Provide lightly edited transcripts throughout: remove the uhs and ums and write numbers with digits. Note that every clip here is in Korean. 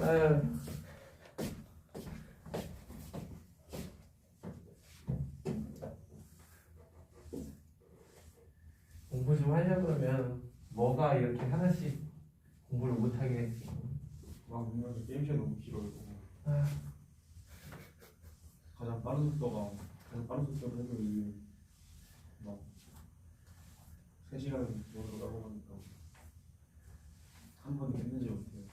아유. 공부 좀 하려고 그러면 뭐가 이렇게 하나씩 공부를 못하게 했지. 막 보면 게임 시간 너무 길어요. 아, 가장 빠른 속도로 해도 이게 막 3시간 정도 가고 하니까 한 번에 끝내지 못해요.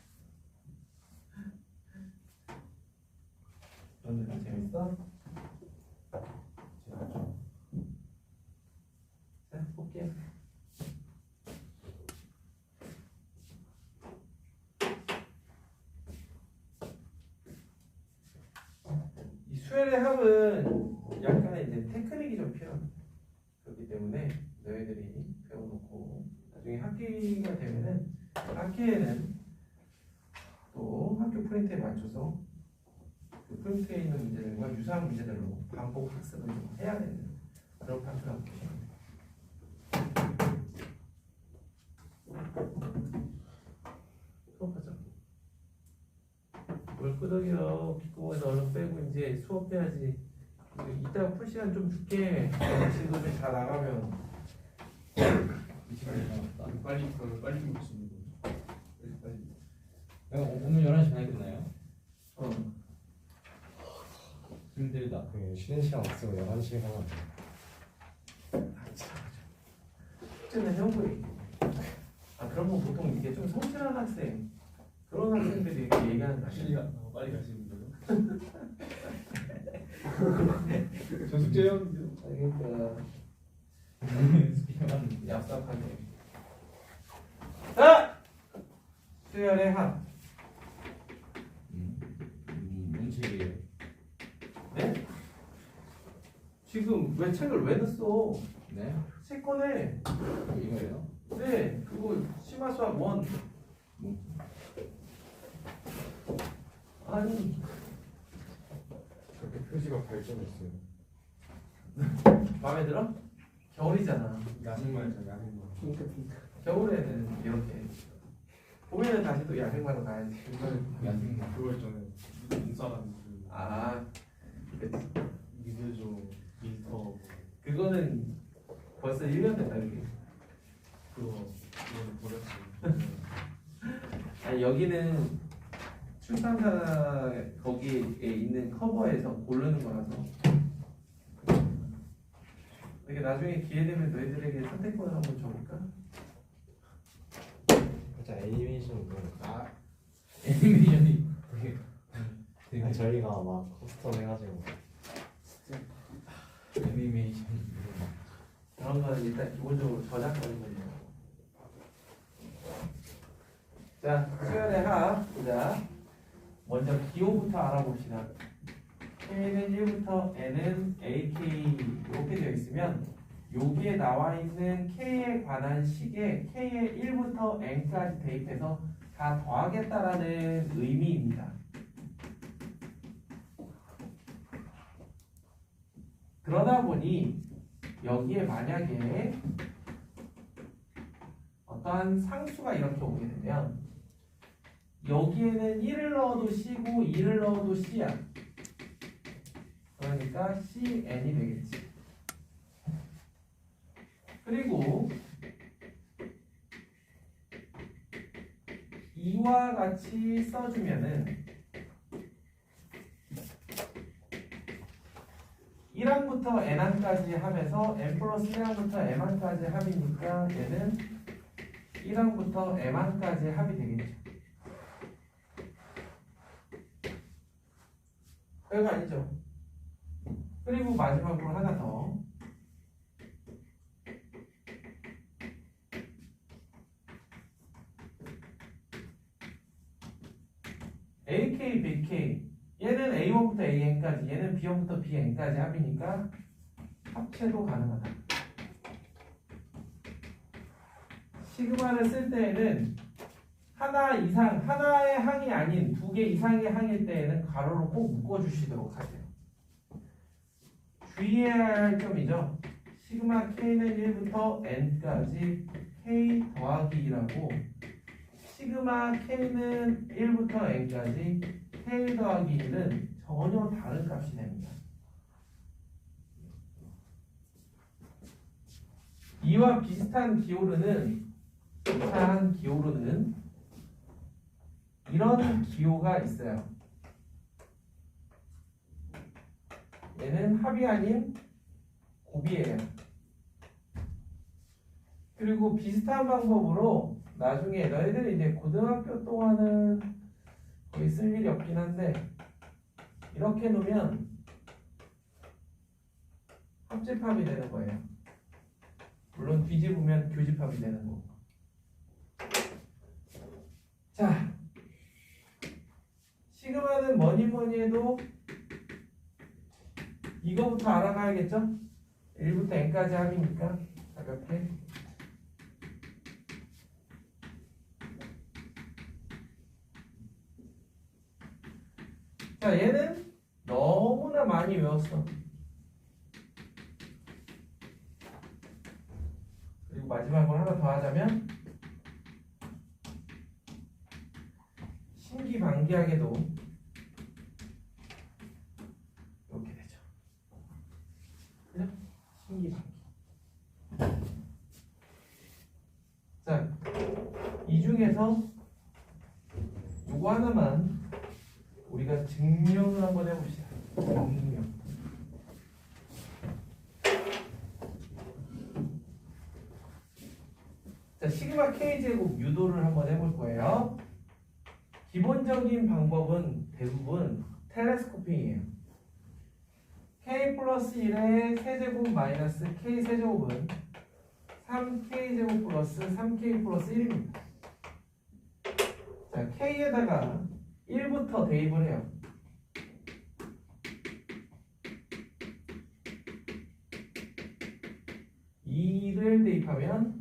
너는 다 재밌어? 제가 좀 자, 볼게. 이 수열의 합은 약간의 이제 테크닉이 좀 필요해. 그렇기 때문에 너희들이 배워놓고 나중에 학기가 되면은 학기에는 또 학교 프린트에 맞춰서 그 프린트에 있는 문제들과 유사한 문제들로 반복 학습을 좀 해야 되는 그런 파트라고 보시면 돼요. 수업하자. 뭘 끄덕여. 귓구멍에서 얼른 빼고 이제 수업해야지. 이따가 풀 시간 좀 줄게. 지금 다 나가면 이 시간이 나왔다. 빨리 먹을 수 있는 거. 빨리. 오늘 11시 반에 끝나요? 어. 힘들다. 쉬는 시간 없으면 11시간 하나. 숙제는 형부이. 아 그런 건 보통 이게 좀 성실한 학생 그런 학생들이 이렇게 얘기하는 거 시간 아니야? 빨리 갈 수 있는 거죠? 저 숙제요? 그러니까 얍삽하게. 자 수열의 합. 뭔 책이에요? 네? 지금 왜 책을 왜 넣었어? 네? 책 꺼내. 이거예요? 네 그거 심화수학 원. 아니 그렇게 표지가 발전했어요. 마음에 들어? 겨울이잖아. 야생만 했잖아, 야생만. 겨울에는 이렇게 봄에는 다시 또 야생마로 가야지. 야생마. 그거 있잖아요. 눈사람 아 미드조 미스터 그거는 벌써 1년 됐다 이게. 그거는 버렸어요. 아니 여기는 출판사 거기에 있는 커버에서 고르는 거라서 이게 나중에 기회 되면 너희들에게 선택권을 한번 줘볼까? 진짜 애니메이션 애니메이션이 되게 아니, 저희가 막 커스텀 해가지고 애니메이션 그런 거는 일단 기본적으로 저작권인 거죠. 자, 수열의 합 보자. 먼저 기호부터 알아봅시다. K는 1부터 N은 AK 이렇게 되어 있으면 여기에 나와 있는 K에 관한 식에 K의 1부터 N까지 대입해서 다 더하겠다라는 의미입니다. 그러다 보니 여기에 만약에 어떠한 상수가 이렇게 오게 되면 여기에는 1을 넣어도 C고 2를 넣어도 C야. 그러니까 CN이 되겠지. 그리고 이와 같이 써주면은 1항부터 n항까지 합해서 n 플러스 1항부터 m항까지 합이니까 얘는 1항부터 m항까지 합이 되겠죠. 별거 아니죠. 그리고 마지막으로 하나 더. AK, BK 얘는 A1부터 AN까지 얘는 B1부터 BN까지 합이니까 합체도 가능하다. 시그마를 쓸 때에는 하나 이상, 하나의 항이 아닌 2개 이상의 항일 때에는 가로로 꼭 묶어주시도록 하세요. 주의해야 할 점이죠. 시그마 K는 1부터 N까지 K 더하기 2라고 시그마 K는 1부터 N까지 K 더하기 1은 전혀 다른 값이 됩니다. 이와 비슷한 기호르는 이런 기호가 있어요. 얘는 합이 아닌 곱이에요. 그리고 비슷한 방법으로 나중에 너희들이 이제 고등학교 동안은 거의 쓸 일이 없긴 한데 이렇게 놓으면 합집합이 되는 거예요. 물론 뒤집으면 교집합이 되는 거고. 자, 시그마는 뭐니 해도 이거부터 알아가야겠죠? 1부터 n까지 합이니까 가볍게. 자, 얘는 너무나 많이 외웠어. 그리고 마지막으로 하나 더 하자면 신기반기하게도 이렇게 되죠. 그죠? 신기반기. 자, 이 중에서 요거 하나만 우리가 증명을 한번 해봅시다. 증명. 자, 시그마 K제곱 유도를 한번 해볼 거예요. 기본적인 방법은 대부분 텔레스코핑이에요. K 플러스 1의 세제곱 마이너스 K 세제곱은 3K제곱 플러스 3K 플러스 1입니다. 자, K에다가 1부터 대입을 해요. (2를) 대입하면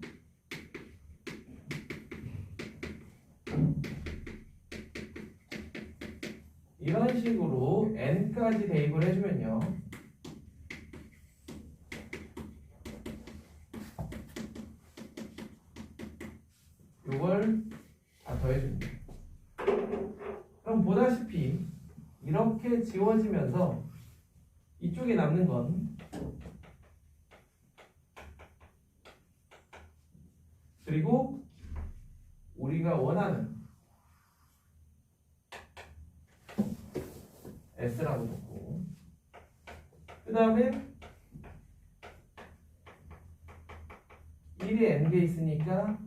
이런 식으로 n까지 대입을 해주면요, 요걸 다 더해줍니다. 그럼 보다시피 이렇게 지워지면서 이쪽에 남는 건 그리고 우리가 원하는 S라고 놓고 그 다음에 1이 n개 있으니까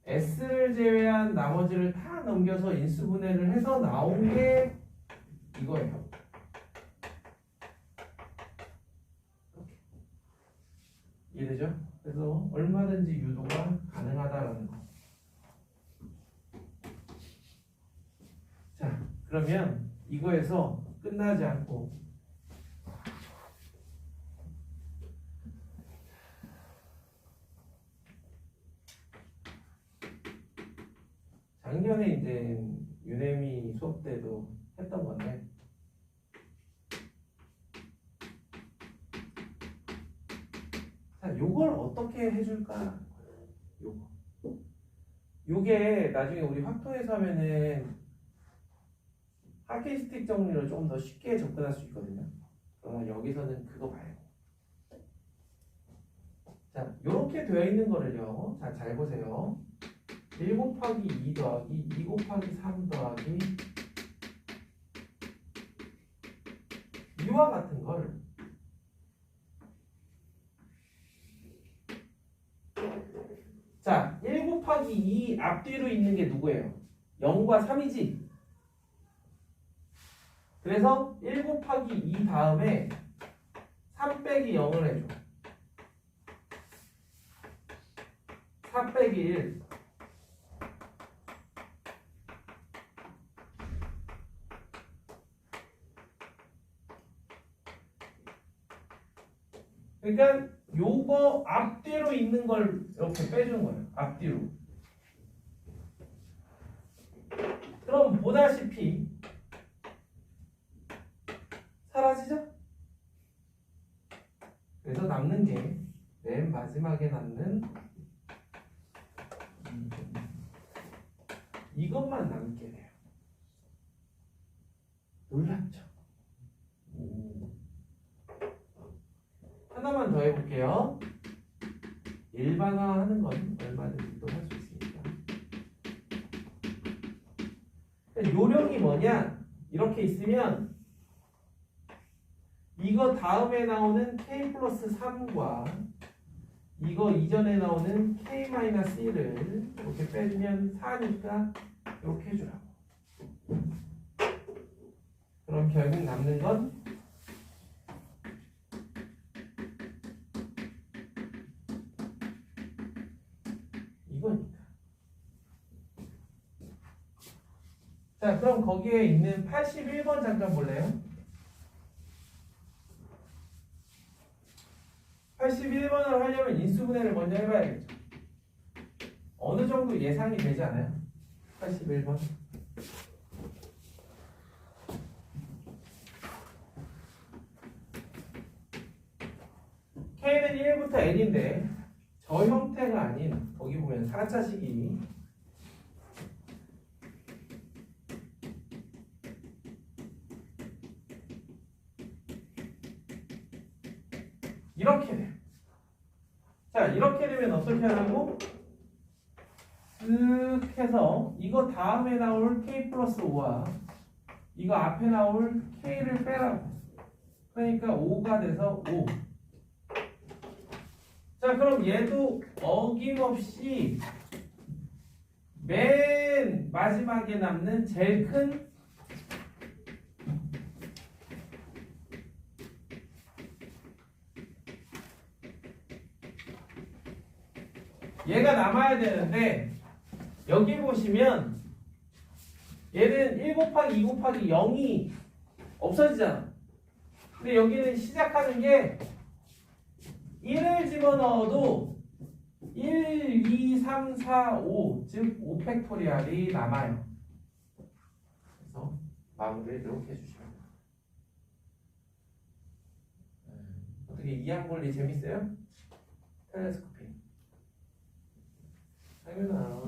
S를 제외한 나머지를 다 넘겨서 인수분해를 해서 나온 게 이거예요. 이해되죠? 그래서 얼마든지 유도가 가능하다라는 거. 자, 그러면 이거에서 끝나지 않고 작년에 이제 유네미 수업 때도 했던 건데 자, 요걸 어떻게 해줄까? 요게 나중에 우리 확통해서 하면은 하키스틱 정리를 조금 더 쉽게 접근할 수 있거든요. 그러나 여기서는 그거 말고 자, 요렇게 되어 있는 거를요, 자, 잘 보세요. 1 곱하기 2 더하기 2 곱하기 3 더하기 이와 같은 걸 자, 1 곱하기 2 앞뒤로 있는 게 누구예요? 0과 3이지? 그래서 1 곱하기 2 다음에 3 빼기 0을 해줘. 4 빼기 1. 그러니까 요거 앞뒤로 있는 걸 이렇게 빼주는 거예요. 앞뒤로. 그럼 보다시피 사라지죠? 그래서 남는 게 맨 마지막에 남는 이것만 남게 돼요. 놀랍죠? 오. 하나만 더 해볼게요. 일반화하는 건 얼마든지 또 할 수 있으니까. 요령이 뭐냐? 이렇게 있으면 이거 다음에 나오는 k 플러스 3과 이거 이전에 나오는 k-1을 이렇게 빼주면 4니까 이렇게 해주라고. 그럼 결국 남는 건 이거니까. 자, 그럼 거기에 있는 81번 잠깐 볼래요? 81번을 하려면 인수분해를 먼저 해봐야겠죠. 어느 정도 예상이 되지 않아요? 81번. K는 1부터 N인데 저 형태가 아닌 거기 보면 4차식이 이렇게 돼요. 자, 이렇게 되면 어떻게 하라고? 쓱 해서 이거 다음에 나올 K 플러스 5와 이거 앞에 나올 K를 빼라고. 그러니까 5가 돼서 5. 자, 그럼 얘도 어김없이 맨 마지막에 남는 제일 큰 얘가 남아야 되는데 여기 보시면 얘는 1 곱하기 2 곱하기 0이 없어지잖아. 근데 여기는 시작하는 게 1을 집어넣어도 1, 2, 3, 4, 5 즉 5팩토리얼이 남아요. 그래서 마무리를 이렇게 해주시면 돼요. 어떻게 이항분리 재밌어요? 텔레스코핑 당연하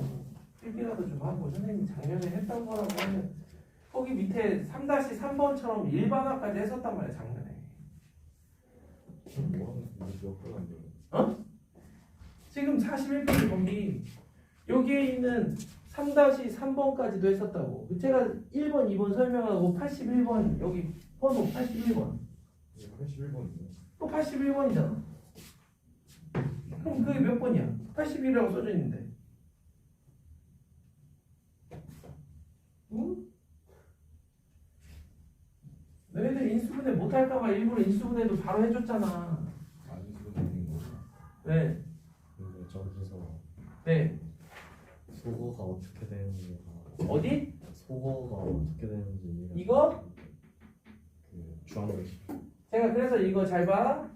필기라도 좀 하고 선생님이 작년에 했던 거라고 하면 거기 밑에 3-3번처럼 일반화까지 했었단 말이야 작년에. 몇분 안 돼요? 어? 지금 41페이지 거기 여기에 있는 3-3번까지도 했었다고. 제가 1번, 2번 설명하고 81번 여기 번호 81번 81번이요? 또 81번이잖아. 그럼 그게 몇 번이야? 81이라고 써져 있는데. 응? 너희들 인수분해 못할까봐 일부러 인수분해도 바로 해줬잖아. 많이 들어있는 거. 왜? 근데 저기서 네. 소거가 어떻게 되는지가 어디? 소거가 어떻게 되는지 이해가 이거? 그 주황글씨 제가 그래서 이거 잘 봐.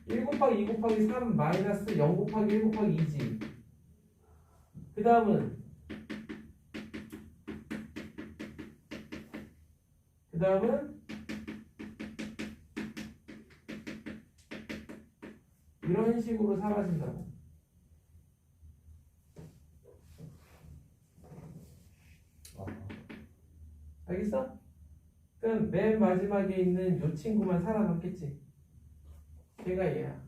1 곱하기 2 곱하기 3 마이너스 0 곱하기 1 곱하기 2지. 그 다음은 이런 식으로 사라진다고. 알겠어? 그럼 맨 마지막에 있는 요 친구만 살아남겠지. 걔가 얘야.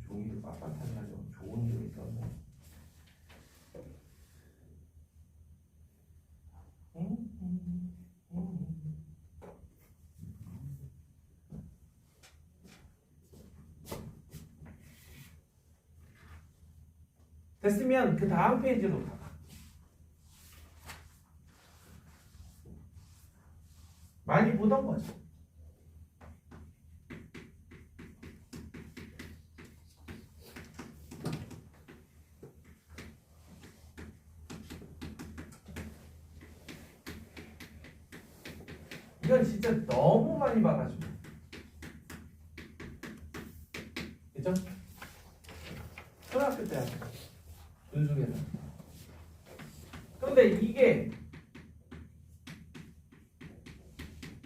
종이를 빳빳하게 하려고 좋은 게 있었네. 됐으면 그 다음 페이지로 가봐. 많이 보던 거죠. 이건 진짜 너무 많이 봐가지고. 그죠? 초등학교 때 하죠. 분수계산. 그런데 이게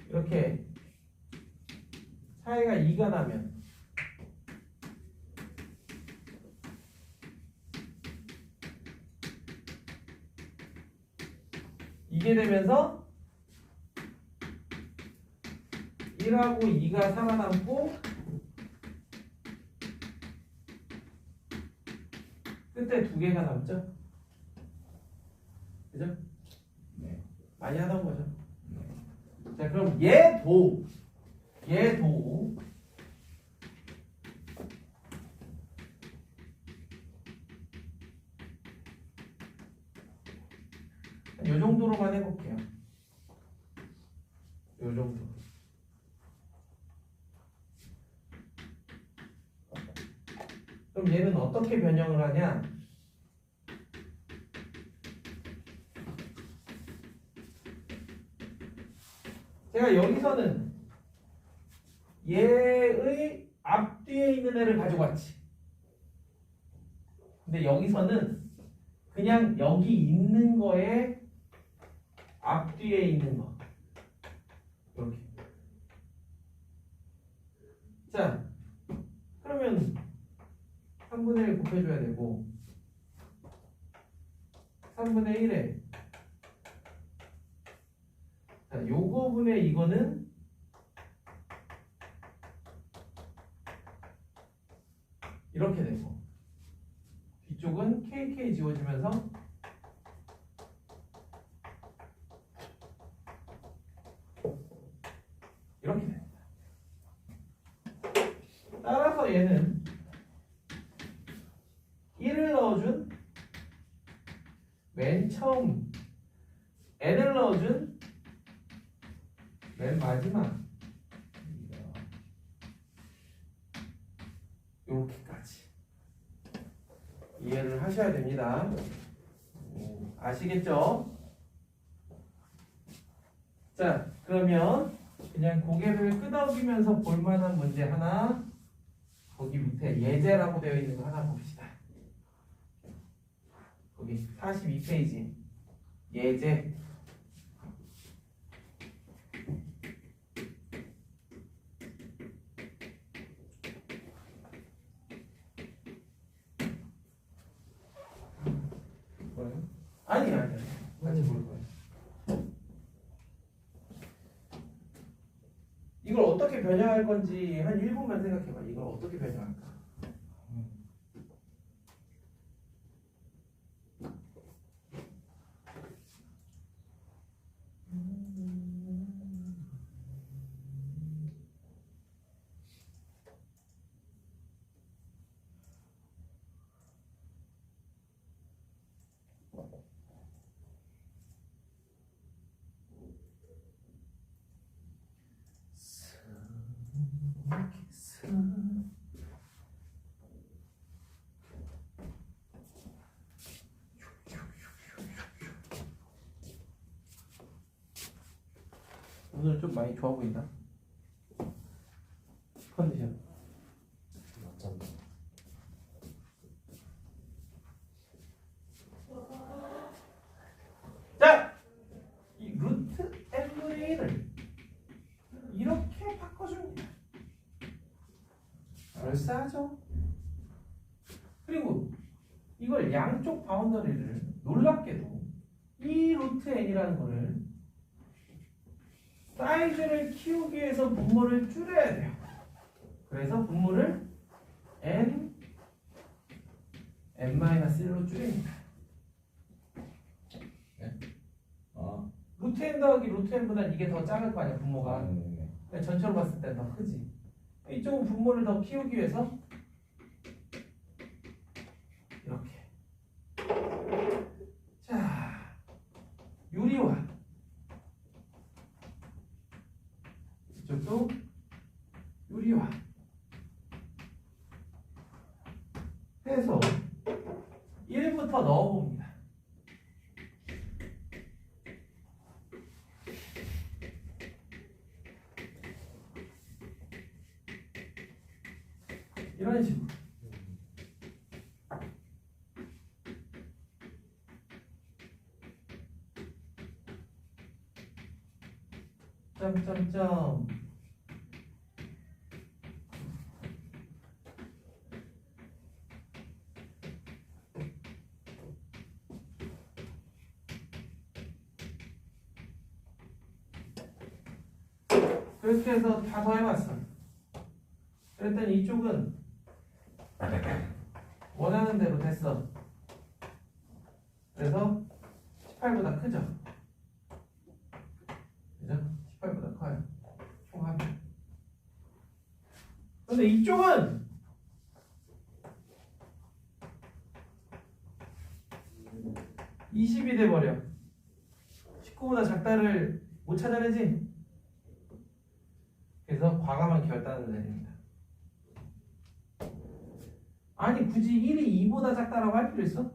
이렇게 차이가 2가 나면 이게 되면서 1하고 2가 살아남고 끝에 2개가 남죠? 그죠? 네. 많이 하던 거죠. 네. 자, 그럼 얘도 이 정도로만 해볼게요. 이 정도. 그럼 얘는 어떻게 변형을 하냐? 제가 여기서는 얘의 앞뒤에 있는 애를 가지고 왔지. 근데 여기서는 그냥 여기 있는 거에 앞뒤에 있는 거. 이렇게. 자, 그러면 3분의 1 곱해줘야 되고 3분의 1에 자, 요거분의 이거는 이렇게 되고 뒤쪽은 KK 지워지면서 이렇게 됩니다. 따라서 얘는 1을 넣어준 맨 처음 n을 넣어준 맨 마지막 이렇게까지 이해를 하셔야 됩니다. 아시겠죠? 자, 그러면 그냥 고개를 끄덕이면서 볼만한 문제 하나 거기 밑에 예제라고 되어 있는 거 하나 봅시다. 거기 42페이지 예제. 뭐예요? 아니 같이 볼 거예요. 이걸 어떻게 변형할 건지 한 1분만 생각해봐. 이걸 어떻게 변형할까? 오늘 좀 많이 좋아 보인다. 컨디션. 맞잖아. 자, 이 루트 n분의 1을 이렇게 바꿔줍니다. 그럴싸하죠? 그리고 이걸 양쪽 바운더리를 놀랍게도 이 루트 n이라는 거를 사이즈를 키우기 위해서 분모를 줄여야 돼요. 그래서 분모를 n-1로 줄입니다. 아, 루트 n 더하기 루트 n보다 이게 더 작을 거 아니야, 분모가. 네네네. 그러니까 전체로 봤을 때 더 크지. 이쪽은 분모를 더 키우기 위해서 이렇게. 자, 유리화. 이쪽도 유리화. 해서 1부터 넣어봅니다. 이런 식으로. 점점점 그렇게 해서 다 더해봤어. 그랬더니 이쪽은 원하는 대로 됐어. 그래서 18보다 크죠? 그죠? 18보다 커요. 총합이. 근데 이쪽은 (20이) 돼버려. 19보다 작다를 못 찾아내지? 그래서 과감한 결단을 내립니다. 아니 굳이 1이 2보다 작다라고 할 필요 있어?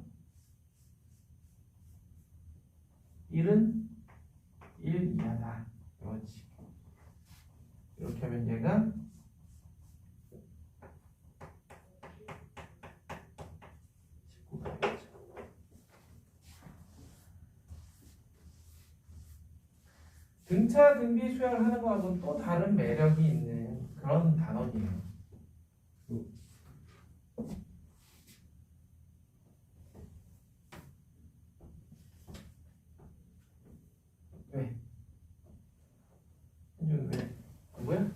1은 1 이하다. 그렇지. 이렇게 하면 얘가 19가 되겠죠. 등차 등비 수열하는 거하고는 또 다른 매력이 있는 그런 단원이에요. 왜? 현준 왜? 누구야?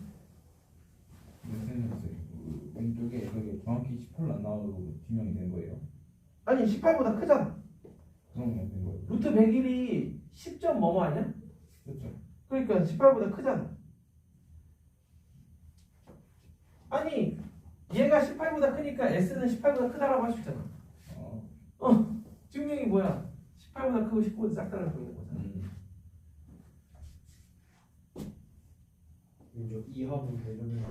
왼쪽에 그게 정확히 18로 안 나와도 증명이 되는 거예요. 아니 18보다 크잖아. 그러면 된 거예요. 루트 101이 10점 뭐뭐 아니야? 그렇죠. 그러니까 18보다 크잖아. 아니 얘가 18보다 크니까 S는 18보다 크다라고 할 수 있잖아. 증명이 뭐야? 18보다 크고 19보다 작다라고 보이는 거잖아. 이제 이하분 되려면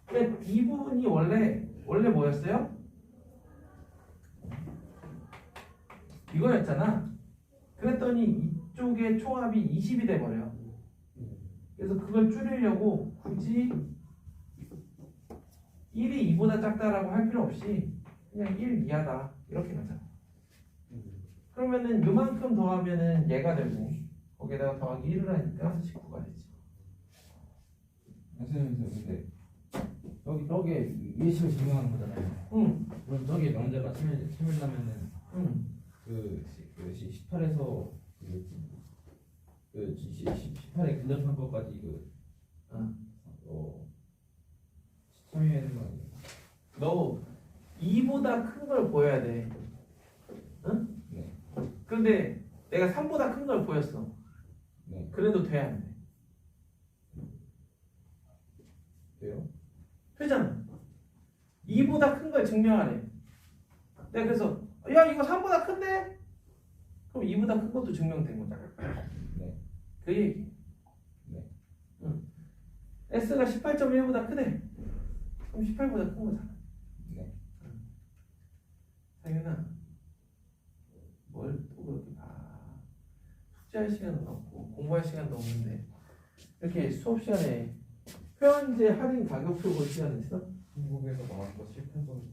근데 이 부분이 원래 뭐였어요? 이거였잖아. 그랬더니 이쪽의 총합이 20이 돼버려. 그래서 그걸 줄이려고 굳이 1이 2보다 작다라고 할 필요 없이 그냥 1 이하다 이렇게 가자. 그러면은 요만큼 더하면은 얘가 되고 거기에다가 더하기 1을 하니까 19가 되지. 선생님 근데 저게 예시를 증명하는 거잖아요. 응. 그럼 저게 명제가 참으려면은 응. 그 18에서 그 18에 근접한 것까지 참여해야 되는 거 아니에요? 너 2보다 큰 걸 보여야 돼. 응? 네. 근데 내가 3보다 큰 걸 보였어. 네. 그래도 돼, 안 돼? 돼요? 되잖아. 2보다 큰 걸 증명하래. 내가 그래서 야 이거 3보다 큰데? 그럼 2보다 큰 것도 증명된 거잖아. 네. 그 얘기. 네. 응. S가 18.1보다 크대. 그럼 18보다 큰 거잖아. 네. 상윤아, 뭘 또 그렇게 봐. 숙제할 시간은 없고 공부할 시간도 없는데 이렇게 수업 시간에 표현제 할인 가격표 볼 시간 있어? 중국에서 나온 거 실패한 점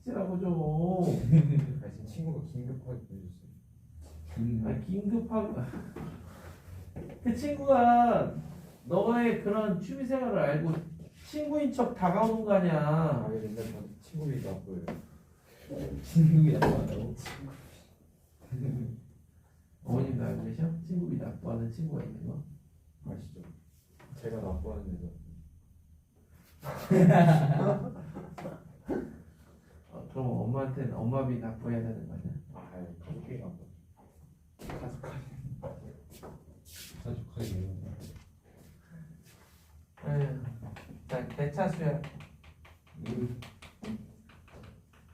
쓰라고 좀. 지금 친구가 긴급하게 보여줬어요. 아, 긴급하고 그 친구가 너의 그런 취미생활을 알고 친구인 척 다가오는 거 아니야. 아 맨날 저한테 친구들이 나쁘요. 친구이 나빠요. 어머님도 알고 계셔? 친구이 나빠하는 친구가 있는 거? 아시죠? 제가 나빠하는 애들. 그럼 엄마한테는 엄마비 납부해야 되는 거 아니야? 아 가족끼리 나빠. 자축하게. 에휴. 자, 개차 수혈.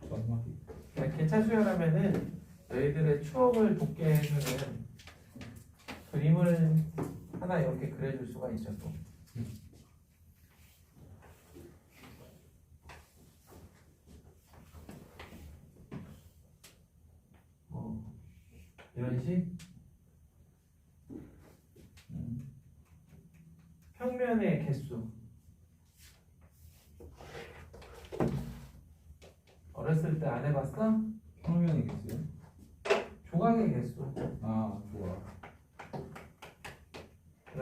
마지막에. 자, 개차 수혈하면은 너희들의 추억을 돋게 해주는 그림을 하나 이렇게 그려줄 수가 있죠 또. 이런 식 평면의 개수. 어렸을 때 안 해봤어? 평면이겠어요? 조각의 개수. 아 좋아.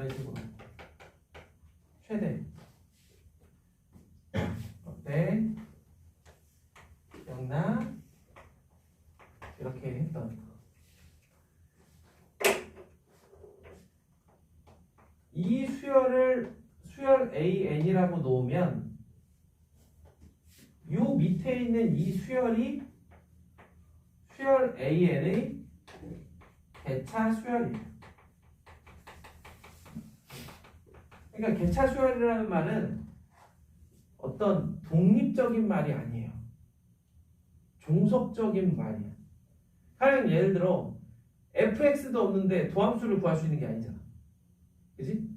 이런 식으로 최대 어때? 기억나? 이렇게 했던 이 수열을 수열 AN이라고 놓으면 요 밑에 있는 이 수열이 수열 AN의 개차 수열이에요. 그러니까 개차 수열이라는 말은 어떤 독립적인 말이 아니에요. 종속적인 말이야. 가령 예를 들어 fx도 없는데 도함수를 구할 수 있는 게 아니잖아. 그치?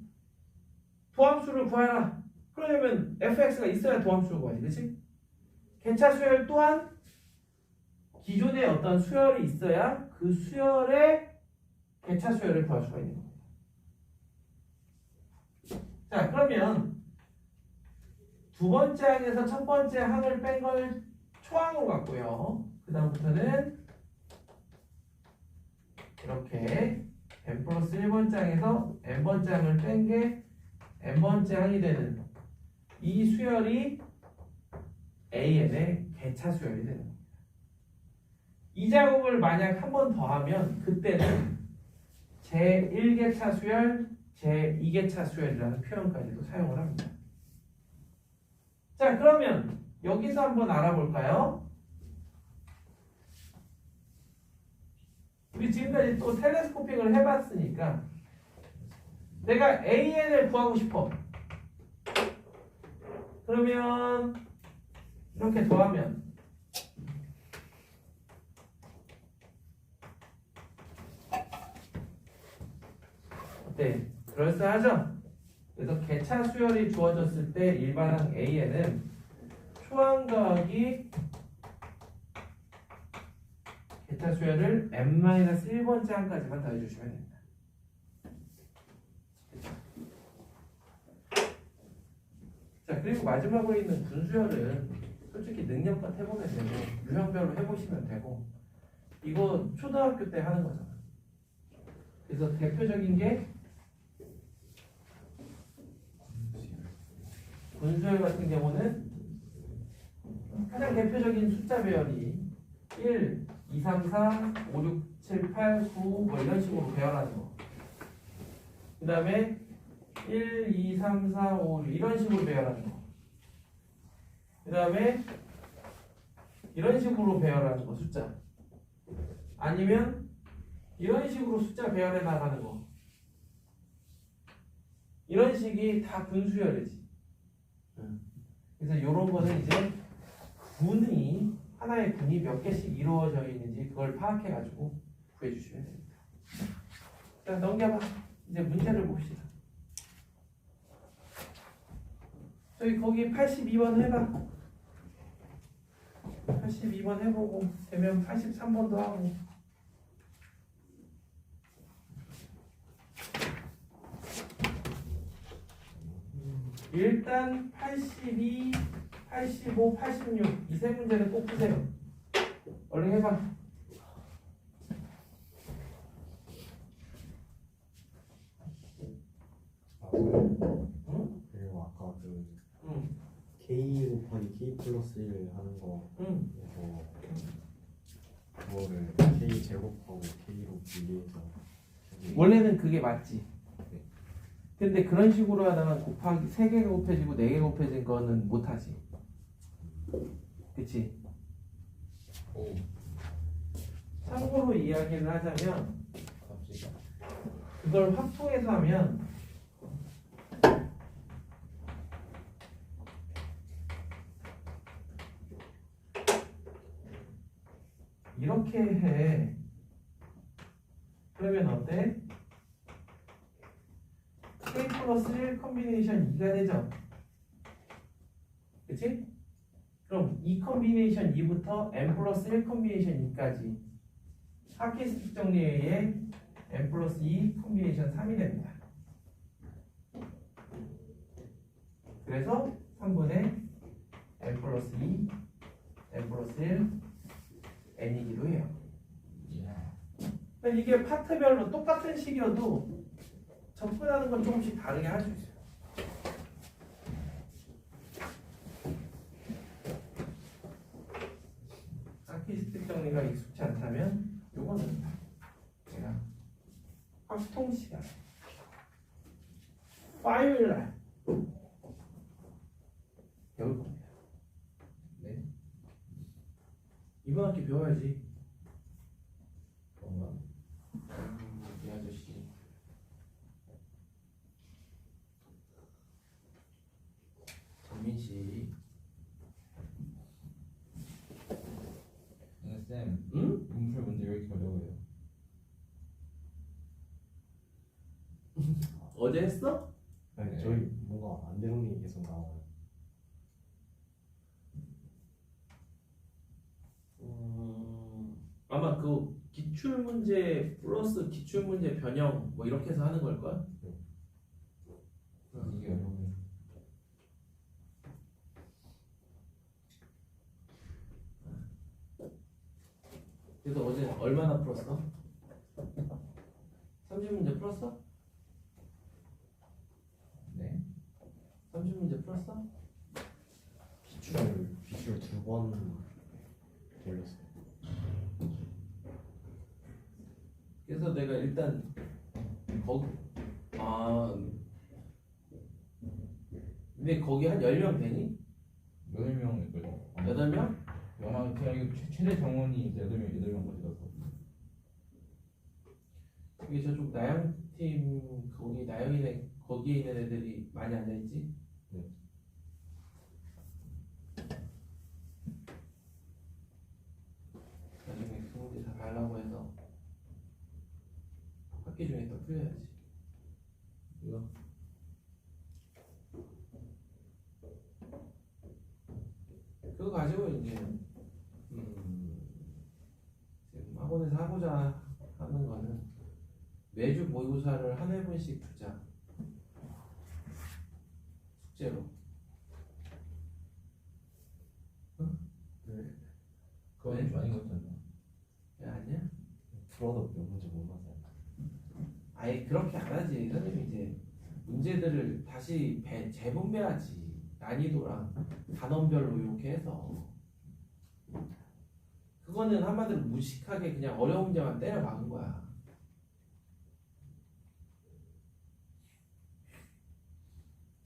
도함수를 구하라. 그러려면 fx가 있어야 도함수를 구하지. 그치? 개차 수열 또한 기존에 어떤 수열이 있어야 그 수열의 개차 수열을 구할 수가 있는 겁니다. 자, 그러면 두 번째 항에서 첫 번째 항을 뺀 걸 초항으로 갔고요. 그 다음부터는 이렇게 n 플러스 1번째 항에서 n번째 항을 뺀 게 n번째 항이 되는 이 수열이 AN의 개차 수열이 되는 겁니다. 이 작업을 만약 한 번 더 하면 그때는 제1개차 수열, 제2개차 수열이라는 표현까지도 사용을 합니다. 자, 그러면 여기서 한번 알아볼까요? 우리 지금까지 또 텔레스코핑을 해봤으니까 내가 AN을 구하고 싶어. 그러면 이렇게 더하면 어때? 그럴싸하죠? 그래서 개차 수열이 주어졌을 때 일반항 AN은 초항 더하기 개차 수열을 n-1번째 항까지만 더해주시면 됩니다. 자, 그리고 마지막으로 있는 분수열은 솔직히 능력껏 해보면 되고 유형별로 해보시면 되고 이거 초등학교 때 하는 거잖아. 그래서 대표적인 게 분수열 같은 경우는 가장 대표적인 숫자 배열이 1, 2, 3, 4, 5, 6, 7, 8, 9 뭐 이런 식으로 배열하는 거. 그 다음에 1, 2, 3, 4, 5, 6 이런 식으로 배열하는 거. 그 다음에 이런 식으로 배열하는 거 숫자. 아니면 이런 식으로 숫자 배열해 나가는 거. 이런 식이 다 분수열이지. 그래서 이런 거는 이제 군이 하나의 군이 몇 개씩 이루어져 있는지 그걸 파악해 가지고 구해 주시면 됩니다. 자, 넘겨봐. 이제 문제를 봅시다. 저희 거기 82번 해봐. 82번 해보고 되면 83번도 하고. 일단 82, 85, 86 이 세 문제는 꼭 푸세요. 얼른 해봐. 응? 그리고 아까 그 응. K 곱하기 K 플러스 1 하는 거 응. 그거를 K 제곱하고 K로 분리해서 원래는 그게 맞지. 근데 그런 식으로 하다가 곱하기 3개가 곱해지고 4개가 곱해진 거는 못하지. 그치? 참고로 이야기를 하자면 그걸 확통해서 하면 이렇게 해. 그러면 어때? K 플러스 1 컨비네이션 2가 되죠? 그치? 그럼 2 컨비네이션 2부터 n 플러스 1 컨비네이션 2까지 하키스틱 정리에 의해 n 플러스 2 컨비네이션 3이 됩니다. 그래서 3분의 n 플러스 2, n 플러스 1, n이기도 해요. 그러니까 이게 파트별로 똑같은 식이어도 접근하는 건 조금씩 다르게 할 수 있어요. 아키스틱 정리가 익숙치 않다면 요거는 제가 확통 시간 화요일 날 배울 겁니다. 네. 이번 학기 배워야지. 뭔가 이 아저씨. 정민 씨. 근데 쌤, 응? 문풀 문제 왜 이렇게 어려워요? 어제 했어? 아니, 네. 저희 뭔가 안 되는 게 계속 나와요. 아마 그 기출 문제 플러스 기출 문제 변형 뭐 이렇게 해서 하는 걸 거야? 이게 어려워요. 그래서 어제 얼마나 풀었어? 30문제 풀었어? 네. 30문제 풀었어? 기출 2번 돌렸어요. 그래서 내가 일단 거기 근데 거기 한 10명 되니? 8명 있거든요. 8명? 아마 제가 이거 최대 정원이 8명까지 가서. 그게 저쪽 나영팀 거기 나영이네 거기에 있는 애들이 많이 앉아있지? 네. 나중에 그 문제 다 달라고 해서 학기 중에 또 풀려야지. 이거 그거 가지고 이제 지금 학원에서 하고자 하는 거는 매주 모의고사를 한 회분씩 두자. 숙제로. 그건 좀 아닌 것 같잖아. 야, 아니야? 풀어도 몇 문제 못 맞아요. 아예 그렇게 안 하지. 선생님이 이제 문제들을 다시 재분배하지. 난이도랑 단원별로 이렇게 해서. 그거는 한마디로 무식하게 그냥 어려운 문제만 때려 박은 거야.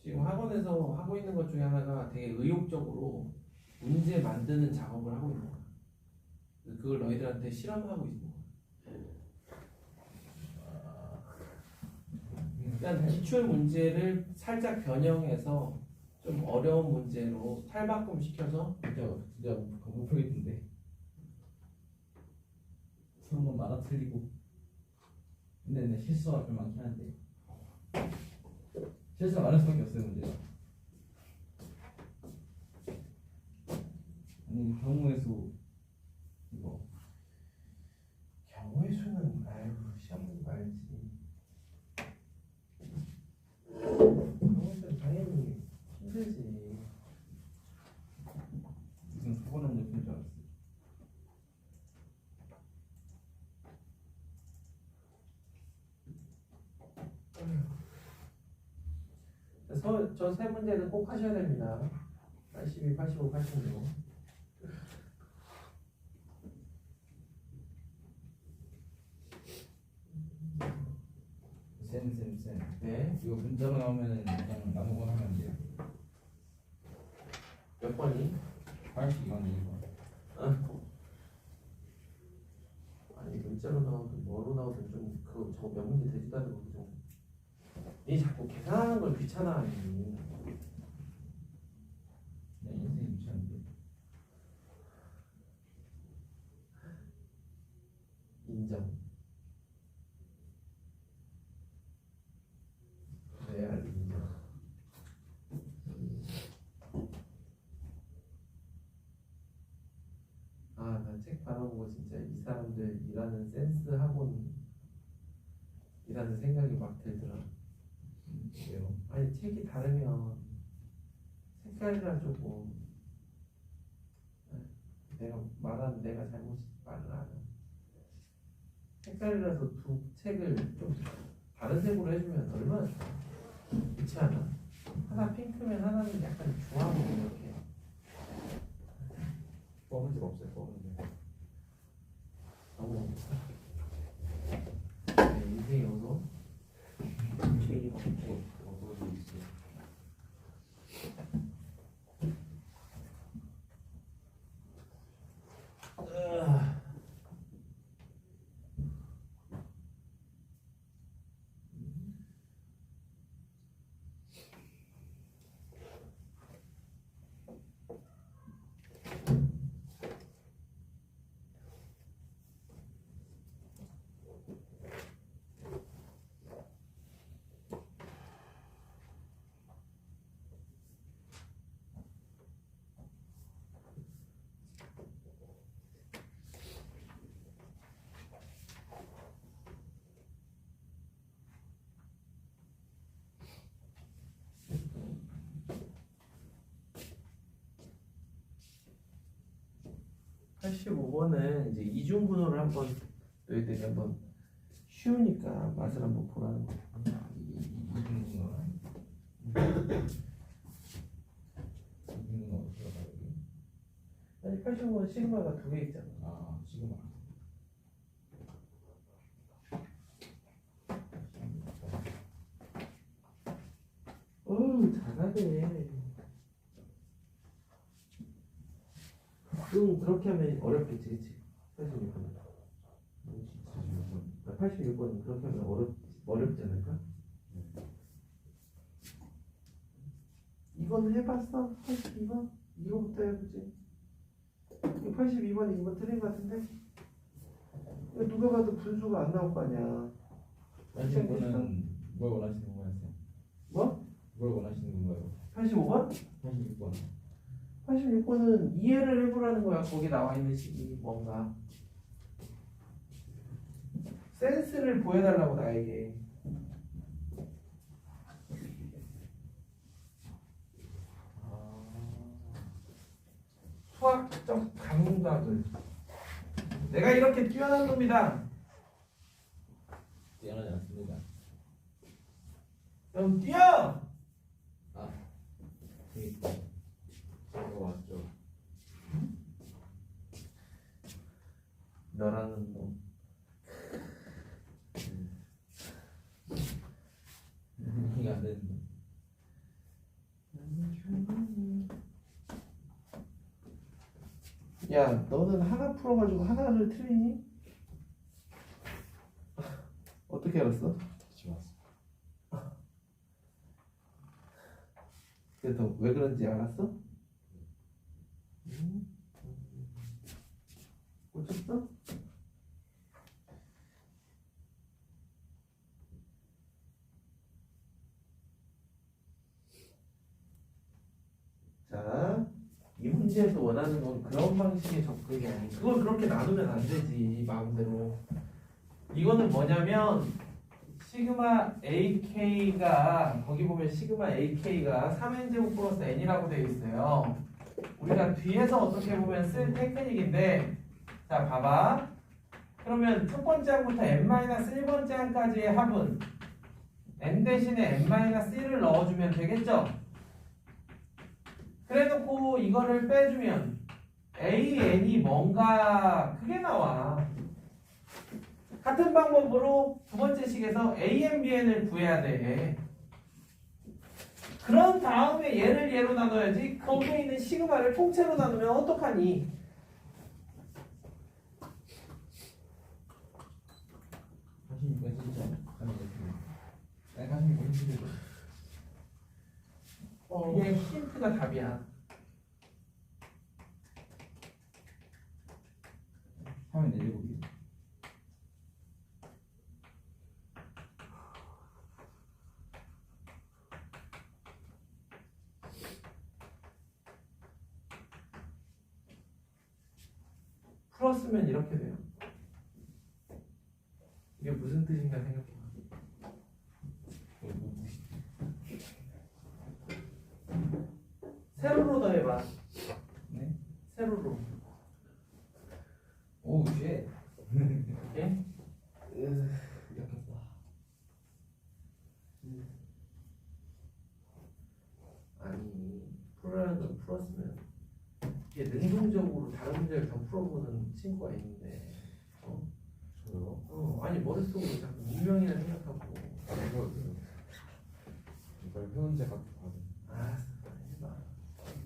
지금 학원에서 하고 있는 것 중에 하나가 되게 의욕적으로 문제 만드는 작업을 하고 있는 거야. 그걸 너희들한테 실험하고 있는 거야. 일단 기출 문제를 살짝 변형해서 좀 어려운 문제로 탈바꿈 시켜서 진짜 못 풀겠던데. 그런 건 말아 틀리고. 근데 실수가 좀 많긴 한데. 실수가 많을 수밖에 없어요 문제가. 아니 경우의 수 이거 경우의 수는 아유 시험 보지 말지. 경우의 수는 당연히 힘들지. 무슨 사고난 문제 줄 알았어. 저 세 문제는 꼭 하셔야 됩니다. 82, 85, 86. 쌤. 네. 이거 문자로 나오면은 그냥 아무거나 하면 안 돼요. 몇 번이? 82번 1번. 아니 문자로 나오든 뭐로 나오든 좀 그거 저거 몇 문제 되지도 않는 거 좀. 니 자꾸 계산하는 걸 귀찮아하니. 내 인생이 미쳤는데. 인정. 네, 인정. 아, 나 책 바라보고 진짜 이 사람들 일하는 센스 학원 이라는 생각이 막 들더라. 왜요? 아니 책이 다르면 색깔이라 조금 내가 말하는 내가 잘못 말을 안 해. 색깔이라서 두 책을 좀 다른 색으로 해주면 얼마나 좋아. 그렇지 않아? 하나 핑크면 하나는 약간 주황으로 이렇게. 검은색 없어요. 검은색. 네, 인생이 어서. 제일 어두워져 있어요. 네. 85번은 이제 이중분호를 한번 너희들이 한번 쉬우니까 맛을 한번 보라는 거. 이중분호. 이중분호 어디가 여기? 아니 85번 시그마가 두 개 있잖아. 아 시그마. 어우 잘하네. 그렇게 하면 어렵겠지, 그치? 86번은. 86번은 그렇게 하면 어렵지 않을까? 이거는 해봤어? 82번? 이거부터 해보지. 82번이 이거 틀린 것 같은데? 이거 누가 봐도 분수가 안 나올 거 아니야. 이중분은 뭘 원하시는 건가요? 뭐? 뭘 원하시는 건가요? 85번? 86번. 86번은 이해를 해보라는 거야. 거기 나와 있는 식이 뭔가 센스를 보여달라고 나에게. 수학적 감각을. 내가 이렇게 뛰어난 놈이다. 뛰어나지 않습니다. 그럼 뛰어. 아 재밌다. 그거 맞죠? 너라는 놈. 이게 안 되는데. 야, 너는 하나 풀어가지고 하나를 틀리니? 어떻게 알았어? 같이 왔어. 그래서 왜 그런지 알았어? 꽂혔어? 자, 이 문제에서 원하는 건 그런 방식의 접근이 아니. 그걸 그렇게 나누면 안 되지, 마음대로. 이거는 뭐냐면 시그마 AK가 거기 보면 시그마 AK가 3n제곱 플러스 n이라고 되어 있어요. 우리가 뒤에서 어떻게 보면 쓸 테크닉인데, 자 봐봐. 그러면 첫 번째 항부터 n-1번째 항까지의 합은 n 대신에 n-1을 넣어주면 되겠죠? 그래놓고 이거를 빼주면 AN이 뭔가 그게 나와. 같은 방법으로 두 번째 식에서 AN, BN을 구해야 돼. 그런 다음에 얘를 얘로 나눠야지. 거기에 있는 시그마를 통째로 나누면 어떡하니? 관심 있고 진짜. 아니 관심 있고 힘들어. 이게 힌트가 답이야. 하면 내제곱이. 풀었으면 이렇게 돼요. 이게 무슨 뜻인가 생각해. 세로로 더해봐. 네? 세로로. 오우 쉣. 이렇게. 약했다. 아니 풀어라는 걸 풀었으면 이게 능동적으로 다른 문제를 다 풀어보는 친구가 있는데 저요? 아니 머릿속으로 자꾸 문명이라 생각하고 이걸 회원제 같은 거 알았어 해봐.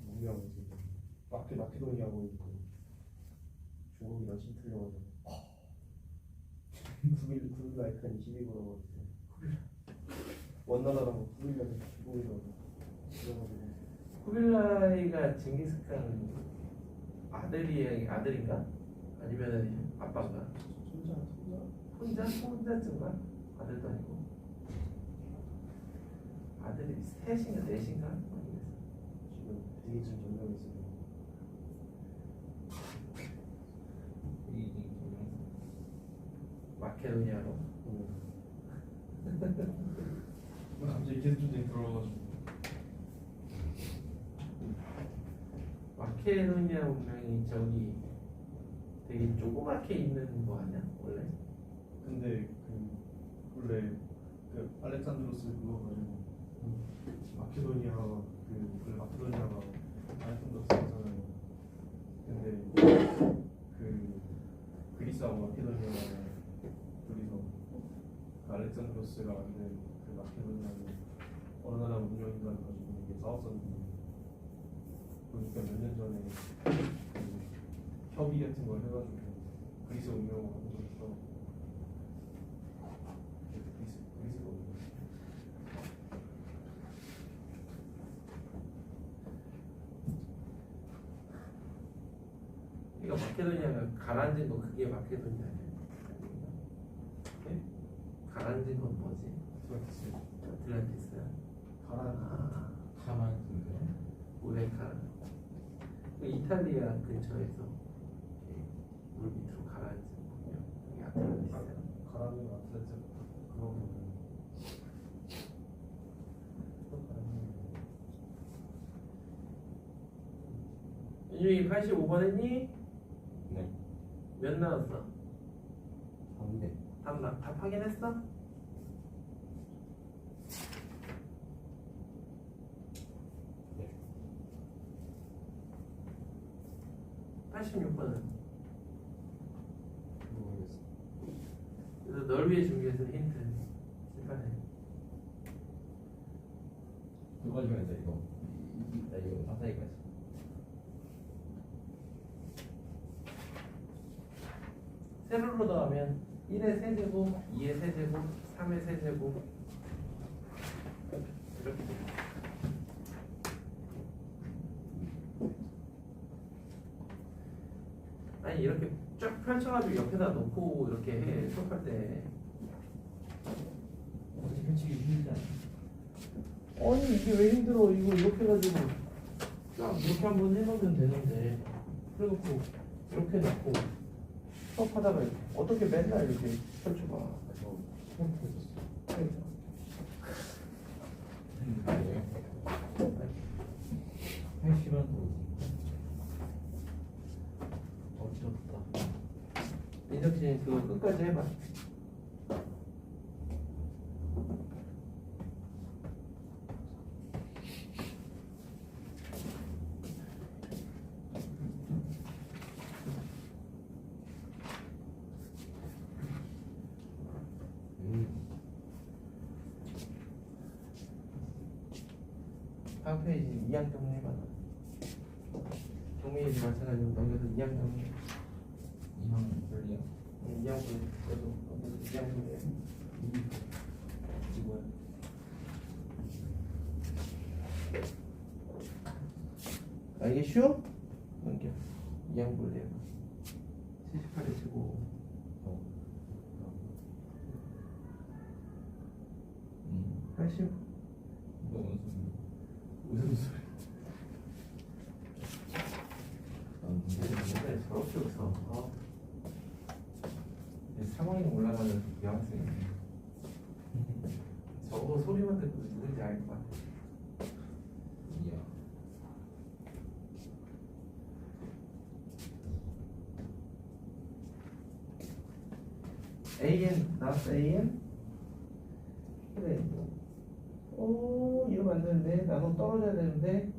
문명이 지금 마케도니아하고 있고 중국이랑 cin틀려가지고 구빌 라이칸이 시비 걸어가지고 원나라랑 구빌라는 중국이라고 그래가지고 쿠빌라이가 징기스칸 아들인가? 아니면 아빠인가? 혼자쯤가? 아들도 아니고 아들이 셋인가 넷인가? 모르겠어. 지금 대기층 점령했어요. 마케도니아로. 갑자기 기술전쟁 들어와가지고 마케도니아 문명이 저기 되게 조그맣게 있는 거 아니야 원래? 근데 원래 알렉산드로스 그거 가지고 마케도니아가 원래 마케도니아가 알렉산드로스잖아요. 근데 그리스하고 마케도니아가 둘이서 알렉산드로스가 만든 마케도니아는 어느 나라 문명인가 가지고 이게 싸웠었는데 보니까 몇 년 전에 협의 같은 걸 해가지고 그리스 운명을 한 적이 있어. 그리스가 운명. 이거 마케도니아가 가라앉은 거 그게 마케도니아야. 네? 가라앉은 건 뭐지? 아틀란티스. 아틀란티스야. 가만 있는데. 물에 그 이탈리아 근처에서 이렇게 물 밑으로 가라앉은 거군요. 이게 아틀란티스야. 가라앉은 아틀란티스 그거 보면 윤중이 85번 했니? 네. 몇 나왔어? 3대. 답 확인했어? 네. 86번은 모르겠어. 그래서 널 위해 준비해서 힌트 실패해. 그거 중에서 이거 나 이거 사사이까지. 세로로 더하면 1의 세제곱, 2의 세제곱, 3의 세제곱 이렇게 돼. 아니 이렇게 쫙 펼쳐가지고 옆에다 놓고 이렇게 해 수업할 때. 어떻게 펼치기 힘들지 않아? 아니 이게 왜 힘들어? 이거 이렇게 해가지고 쫙 이렇게 한번 해놓으면 되는데 그래놓고 이렇게 놓고 수업하다가 어떻게 맨날 이렇게 펼쳐봐. 그래서 처음 보였어. 아니에요. 80원 어지럽다. 민석씨 그거 끝까지 해봐. 다음 페이지 2양 정리해봐. 정민이 마찬가지로 넘겨서 2양 정리. 2만 별이야? 2양 정리. 그래도 넘겨서 2양 정리해. 이게 뭐야? 아 이게 쉬워? 넘겨. 2양 볼래. 78에 치고. 80. 이거 무슨 소리? 무슨 소리? 근데 저렇게 웃어. 상황이 올라가는 여학생이 저거 소리만 듣고 누군지 알 것 같아. 이야. AN 나왔어 AN? 그래 이러면 안 되는데 나눠 떨어져야 되는데.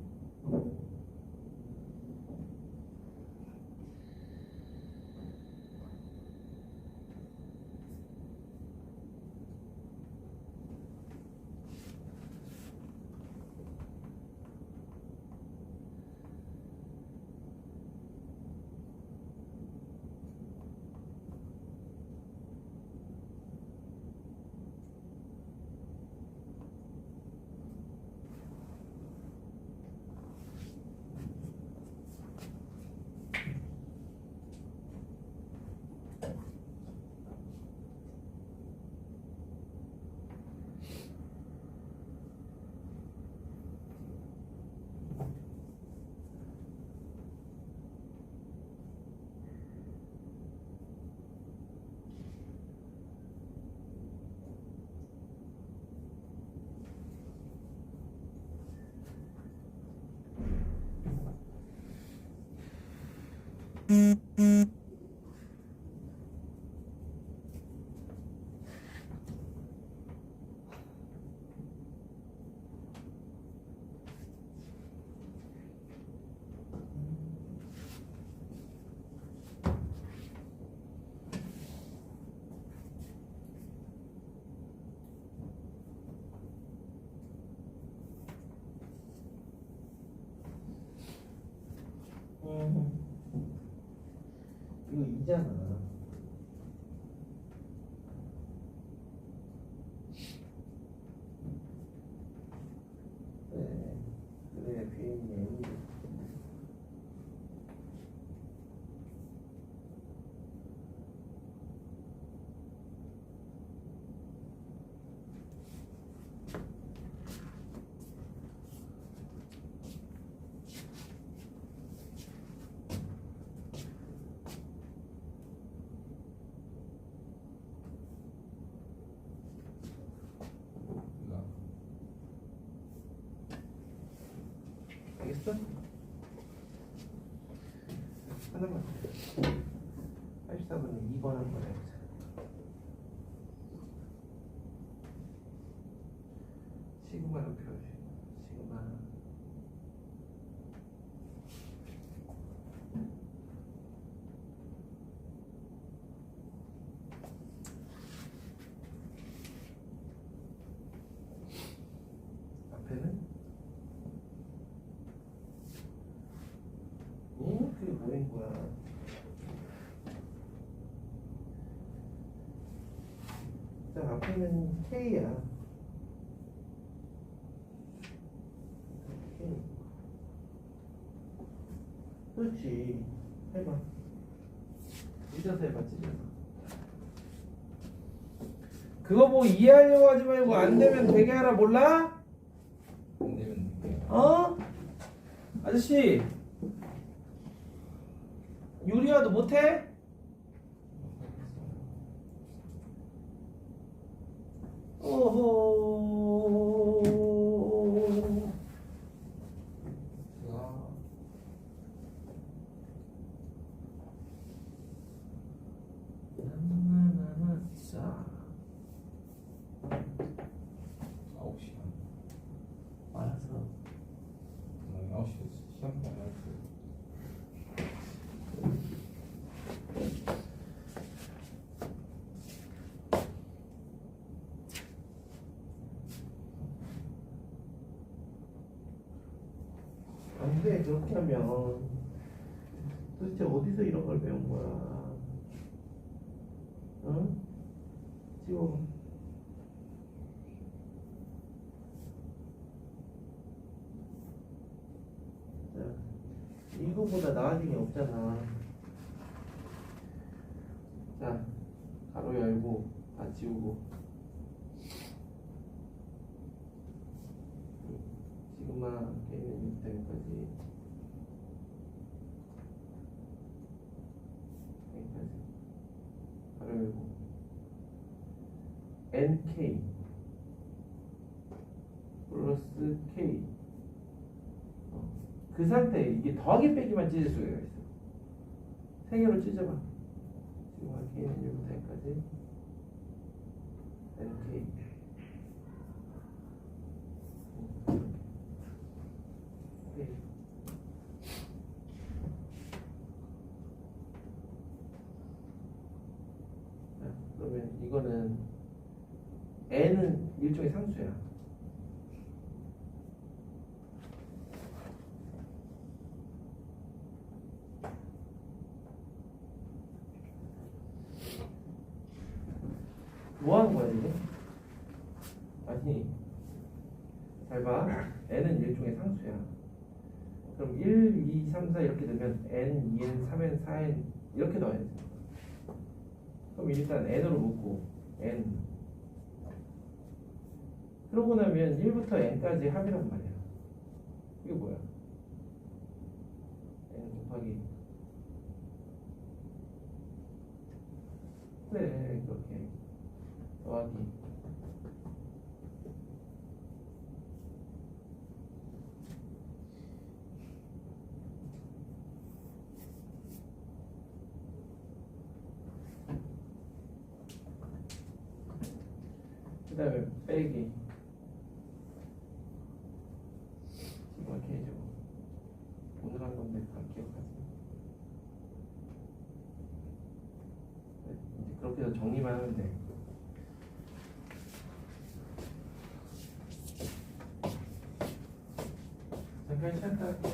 이거 2잖아. 그래, 비행기. 알겠어? 하나만. 84번은 2번 한번 해보자. 시그마로 표현해. 시그마. 앞에는 그게 뭐인 거야? 자, 앞에는 K야. K. 그렇지. 해봐. 찢어서 해봐, 찢어서. 그거 뭐 이해하려고 하지 말고 안 되면 되게 하라 몰라? 안 되면 돼요. 어? 아저씨. 유리화도 못해? 오호. 자. 9시간. 알았어. 9시 시험 안 할게요. 안 돼, 그렇게 하면. 도대체 어디서 이런 걸 배운 거야? 응? 지워. 자, 이거보다 나아진 게 없잖아. 자, 가로 열고, 다 지우고. 시그마 K는 6대까지. 여기까지. 가로 열고. NK 플러스 K. 그 상태에 이게 더하기 빼기만 찢을 수가 있어. 세 개로 찢어봐. 지금 K는 6대까지. NK 일종의 상수야. 뭐 하는 거야 이게? 아니 잘 봐. n은 일종의 상수야. 그럼 1, 2, 3, 4 이렇게 되면 n, 2n, 3n, 4n 이렇게 넣어야 돼. 그럼 일단 n으로 묶고 n 그러고 나면 1부터 n까지 합이란 말이야. 이게 뭐야? n 곱하기 그래 그렇게 더하기 그 다음에 빼기 이렇게 해줘. 오늘 한 건데 다 기억하세요. 이제 그렇게 해서 정리만 하면 돼. 잠깐 시작할게.